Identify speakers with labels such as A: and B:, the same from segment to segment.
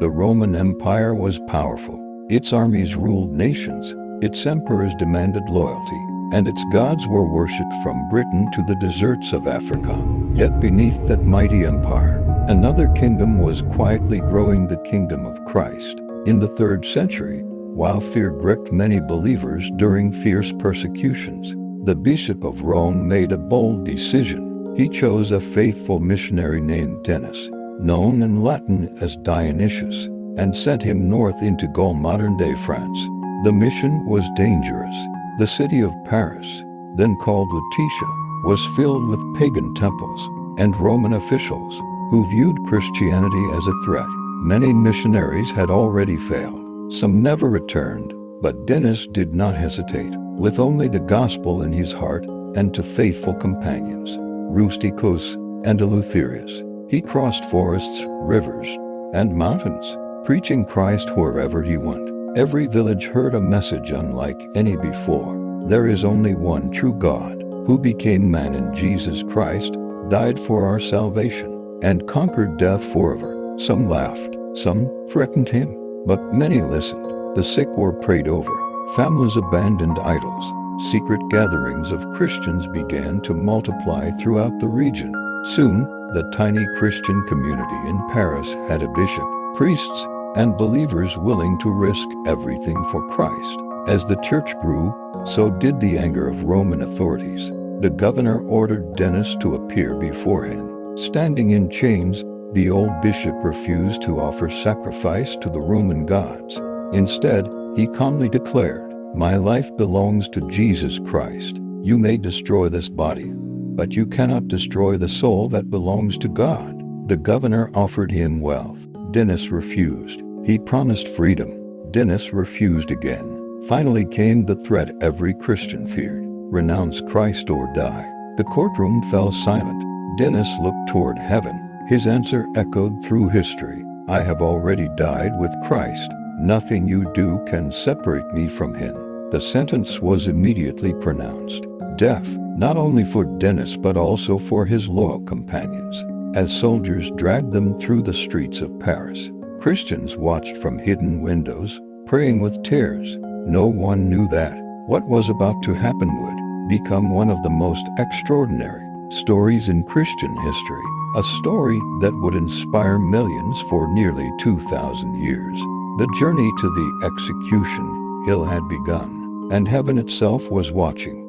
A: The Roman Empire was powerful. Its armies ruled nations, its emperors demanded loyalty, and its gods were worshipped from Britain to the deserts of Africa. Yet beneath that mighty empire, another kingdom was quietly growing, the kingdom of Christ. In the 3rd century, while fear gripped many believers during fierce persecutions, the Bishop of Rome made a bold decision. He chose a faithful missionary named Denis, known in Latin as Dionysius, and sent him north into Gaul, modern-day France. The mission was dangerous. The city of Paris, then called Lutetia, was filled with pagan temples and Roman officials who viewed Christianity as a threat. Many missionaries had already failed. Some never returned, but Denis did not hesitate. With only the gospel in his heart and two faithful companions, Rusticus and Eleutherius, he crossed forests, rivers, and mountains, preaching Christ wherever he went. Every village heard a message unlike any before. There is only one true God, who became man in Jesus Christ, died for our salvation, and conquered death forever. Some laughed, some threatened him, but many listened. The sick were prayed over, families abandoned idols. Secret gatherings of Christians began to multiply throughout the region. Soon, the tiny Christian community in Paris had a bishop, priests, and believers willing to risk everything for Christ. As the church grew, so did the anger of Roman authorities. The governor ordered Denis to appear before him. Standing in chains, the old bishop refused to offer sacrifice to the Roman gods. Instead, he calmly declared, "My life belongs to Jesus Christ. You may destroy this body, but you cannot destroy the soul that belongs to God." The governor offered him wealth. Denis refused. He promised freedom. Denis refused again. Finally came the threat every Christian feared: renounce Christ or die. The courtroom fell silent. Denis looked toward heaven. His answer echoed through history: "I have already died with Christ. Nothing you do can separate me from him." The sentence was immediately pronounced: death, not only for Denis but also for his loyal companions. As soldiers dragged them through the streets of Paris, Christians watched from hidden windows, praying with tears. No one knew that what was about to happen would become one of the most extraordinary stories in Christian history, a story that would inspire millions for nearly 2,000 years. The journey to the execution hill had begun, and heaven itself was watching.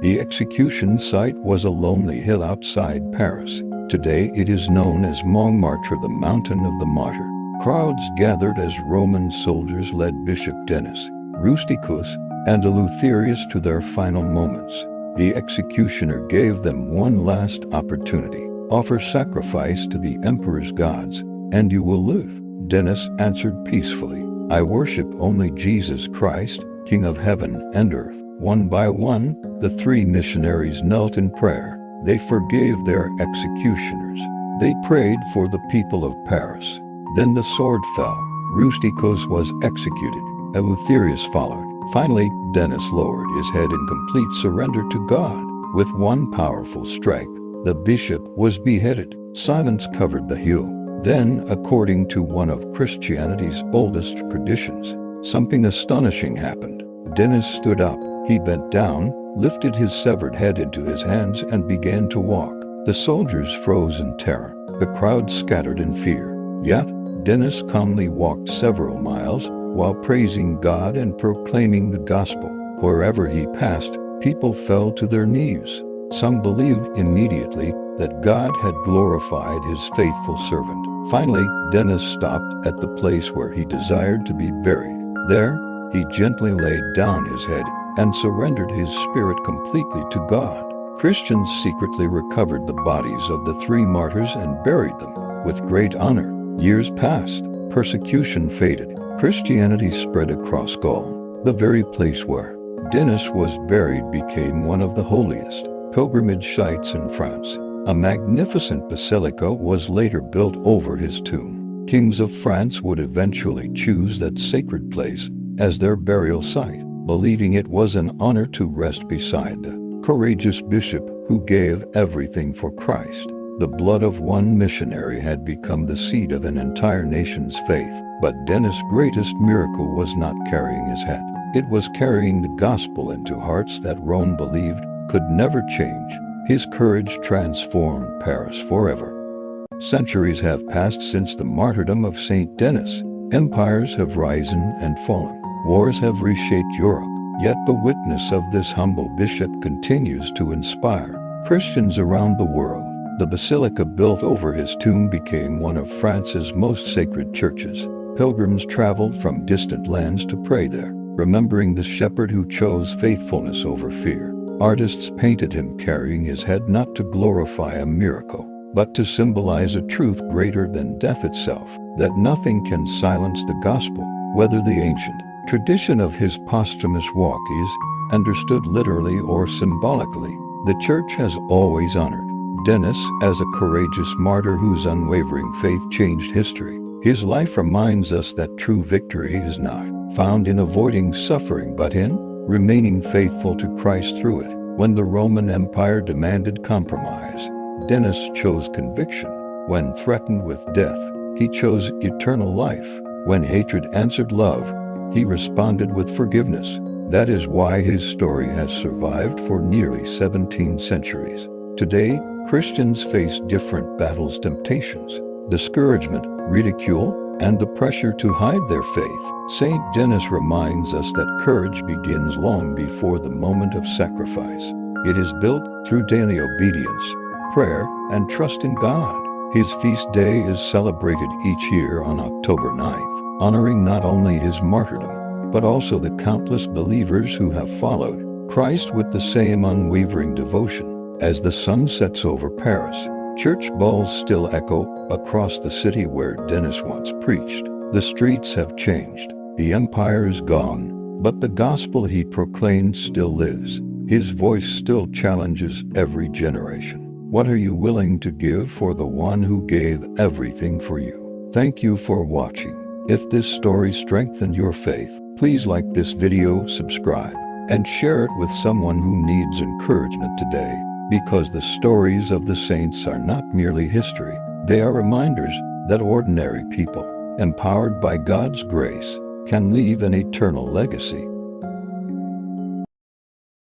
A: The execution site was a lonely hill outside Paris. Today it is known as Montmartre, the Mountain of the Martyr. Crowds gathered as Roman soldiers led Bishop Denis, Rusticus, and Eleutherius to their final moments. The executioner gave them one last opportunity: offer sacrifice to the emperor's gods, and you will live. Denis answered peacefully, "I worship only Jesus Christ, King of heaven and earth." One by one, the 3 missionaries knelt in prayer. They forgave their executioners. They prayed for the people of Paris. Then the sword fell. Rusticus was executed. Eleutherius followed. Finally, Denis lowered his head in complete surrender to God. With one powerful strike, the bishop was beheaded. Silence covered the hill. Then, according to one of Christianity's oldest traditions, something astonishing happened. Denis stood up. He bent down, lifted his severed head into his hands, and began to walk. The soldiers froze in terror. The crowd scattered in fear. Yet, Denis calmly walked several miles while praising God and proclaiming the gospel. Wherever he passed, people fell to their knees. Some believed immediately that God had glorified his faithful servant. Finally, Denis stopped at the place where he desired to be buried. There, he gently laid down his head and surrendered his spirit completely to God. Christians secretly recovered the bodies of the 3 martyrs and buried them with great honor. Years passed. Persecution faded. Christianity spread across Gaul. The very place where Denis was buried became one of the holiest pilgrimage sites in France. A magnificent basilica was later built over his tomb. Kings of France would eventually choose that sacred place as their burial site, believing it was an honor to rest beside the courageous bishop who gave everything for Christ. The blood of one missionary had become the seed of an entire nation's faith. But Denis' greatest miracle was not carrying his head. It was carrying the gospel into hearts that Rome believed could never change. His courage transformed Paris forever. Centuries have passed since the martyrdom of Saint Denis. Empires have risen and fallen. Wars have reshaped Europe. Yet the witness of this humble bishop continues to inspire Christians around the world. The basilica built over his tomb became one of France's most sacred churches. Pilgrims traveled from distant lands to pray there, remembering the shepherd who chose faithfulness over fear. Artists painted him carrying his head not to glorify a miracle, but to symbolize a truth greater than death itself, that nothing can silence the gospel. Whether the ancient tradition of his posthumous walk is understood literally or symbolically, the Church has always honored Denis as a courageous martyr whose unwavering faith changed history. His life reminds us that true victory is not found in avoiding suffering but in remaining faithful to Christ through it. When the Roman Empire demanded compromise, Denis chose conviction. When threatened with death, he chose eternal life. When hatred answered love, he responded with forgiveness. That is why his story has survived for nearly 17 centuries. Today, Christians face different battles, temptations, discouragement, ridicule, and the pressure to hide their faith. Saint Denis reminds us that courage begins long before the moment of sacrifice. It is built through daily obedience, prayer, and trust in God. His feast day is celebrated each year on October 9th, honoring not only his martyrdom, but also the countless believers who have followed Christ with the same unwavering devotion. As the sun sets over Paris, church bells still echo across the city where Denis once preached. The streets have changed, the empire is gone, but the gospel he proclaimed still lives. His voice still challenges every generation. What are you willing to give for the one who gave everything for you? Thank you for watching. If this story strengthened your faith, please like this video, subscribe, and share it with someone who needs encouragement today. Because the stories of the saints are not merely history, they are reminders that ordinary people, empowered by God's grace, can leave an eternal legacy.